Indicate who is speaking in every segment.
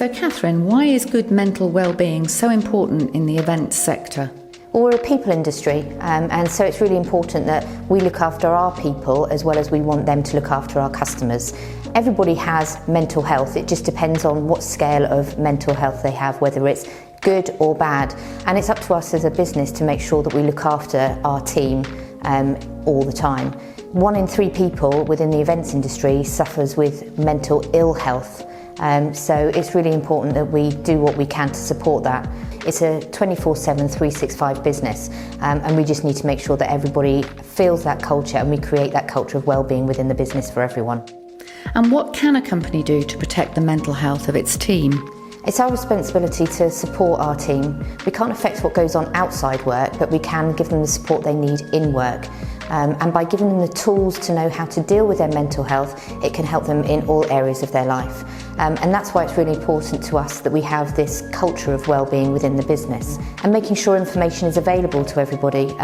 Speaker 1: So Katherine, why is good mental well-being so important in the events sector?
Speaker 2: Well, we're a people industry, and so it's really important that we look after our people as well as we want them to look after our customers. Everybody has mental health, it just depends on what scale of mental health they have, whether it's good or bad, and it's up to us as a business to make sure that we look after our team all the time. 1 in 3 people within the events industry suffers with mental ill health. So it's really important that we do what we can to support that. It's a 24/7, 365 business, and we just need to make sure that everybody feels that culture and we create that culture of well-being within the business for everyone.
Speaker 1: And what can a company do to protect the mental health of its team?
Speaker 2: It's our responsibility to support our team. We can't affect what goes on outside work, but we can give them the support they need in work. And by giving them the tools to know how to deal with their mental health, it can help them in all areas of their life. And that's why it's really important to us that we have this culture of well-being within the business and making sure information is available to everybody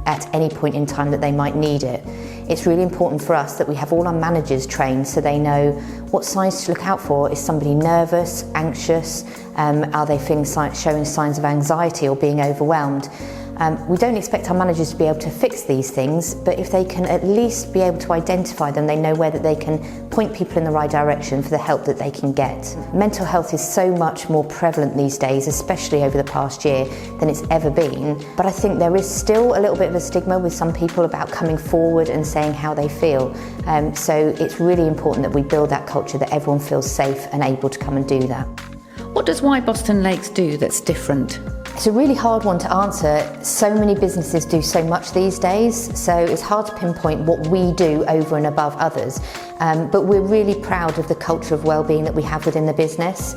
Speaker 2: at any point in time that they might need it. It's really important for us that we have all our managers trained so they know what signs to look out for. Is somebody nervous, anxious? Are they showing signs of anxiety or being overwhelmed? We don't expect our managers to be able to fix these things, but if they can at least be able to identify them, they know where that they can point people in the right direction for the help that they can get. Mental health is so much more prevalent these days, especially over the past year, than it's ever been. But I think there is still a little bit of a stigma with some people about coming forward and saying how they feel. So it's really important that we build that culture that everyone feels safe and able to come and do that.
Speaker 1: What does Why Boston Lakes do that's different?
Speaker 2: It's a really hard one to answer. So many businesses do so much these days, so it's hard to pinpoint what we do over and above others. But we're really proud of the culture of wellbeing that we have within the business.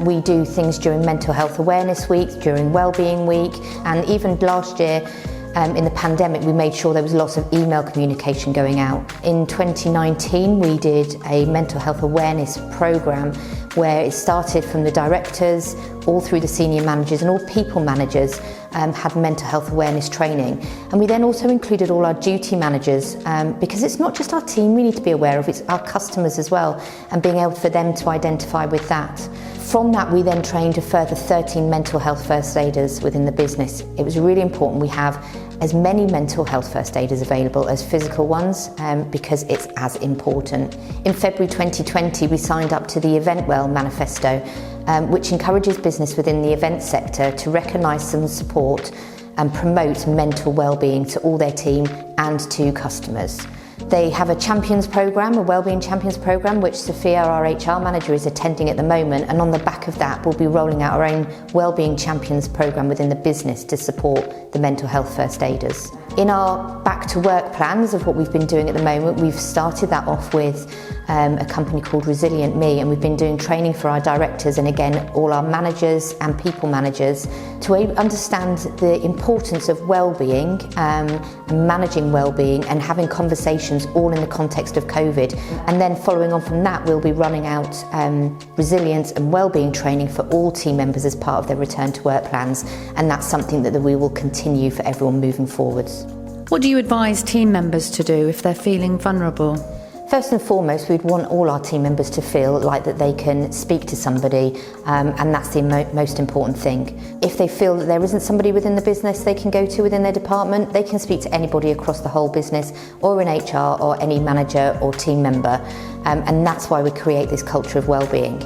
Speaker 2: We do things during Mental Health Awareness Week, during Wellbeing Week, and even last year in the pandemic we made sure there was lots of email communication going out. In 2019 we did a mental health awareness programme where it started from the directors all through the senior managers, and all people managers had mental health awareness training. And we then also included all our duty managers because it's not just our team we need to be aware of, it's our customers as well, and being able for them to identify with that. From that we then trained a further 13 mental health first aiders within the business. It was really important we have as many mental health first aiders available as physical ones because it's as important. In February 2020 we signed up to the Event Well manifesto, which encourages business within the event sector to recognise and support and promote mental well-being to all their team and to customers. They have a champions programme, a wellbeing champions programme, which Sophia, our HR manager, is attending at the moment, and on the back of that we'll be rolling out our own wellbeing champions programme within the business to support the mental health first aiders. In our back to work plans of what we've been doing at the moment, we've started that off with a company called Resilient Me, and we've been doing training for our directors and again all our managers and people managers to understand the importance of well-being and managing well-being and having conversations all in the context of COVID. And then following on from that we'll be running out resilience and well-being training for all team members as part of their return to work plans, and that's something that we will continue for everyone moving forwards.
Speaker 1: What do you advise team members to do if they're feeling vulnerable?
Speaker 2: First and foremost, we'd want all our team members to feel like that they can speak to somebody, and that's the most important thing. If they feel that there isn't somebody within the business they can go to within their department, they can speak to anybody across the whole business or in HR or any manager or team member, and that's why we create this culture of wellbeing.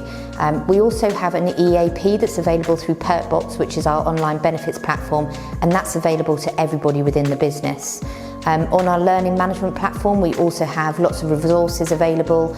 Speaker 2: We also have an EAP that's available through Perkbox, which is our online benefits platform, and that's available to everybody within the business. On our learning management platform we also have lots of resources available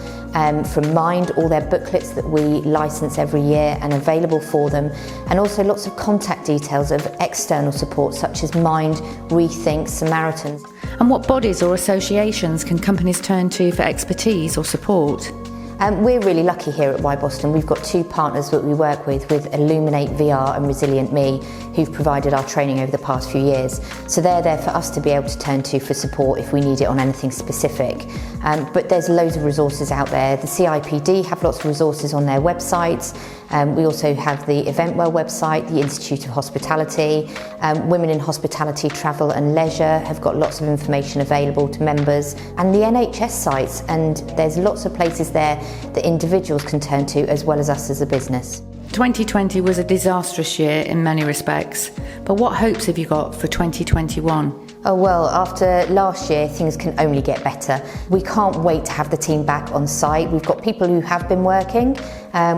Speaker 2: from Mind, all their booklets that we license every year and available for them, and also lots of contact details of external support such as Mind, Rethink, Samaritans.
Speaker 1: And what bodies or associations can companies turn to for expertise or support?
Speaker 2: We're really lucky here at Why Boston. We've got 2 partners that we work with Illuminate VR and Resilient Me, who've provided our training over the past few years. So they're there for us to be able to turn to for support if we need it on anything specific. But there's loads of resources out there. The CIPD have lots of resources on their websites. We also have the EventWell website, the Institute of Hospitality, Women in Hospitality, Travel and Leisure have got lots of information available to members, and the NHS sites, and there's lots of places there that individuals can turn to as well as us as a business.
Speaker 1: 2020 was a disastrous year in many respects, but what hopes have you got for 2021?
Speaker 2: Oh well, after last year, things can only get better. We can't wait to have the team back on site. We've got people who have been working,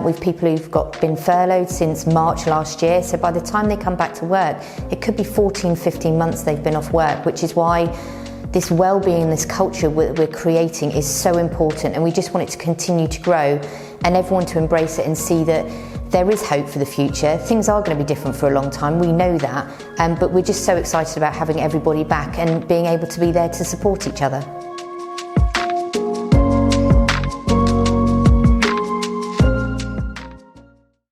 Speaker 2: we've people who've been furloughed since March last year, so by the time they come back to work, it could be 14, 15 months they've been off work, which is why this well-being, this culture we're creating is so important, and we just want it to continue to grow and everyone to embrace it and see that there is hope for the future. Things are going to be different for a long time, we know that, but we're just so excited about having everybody back and being able to be there to support each other.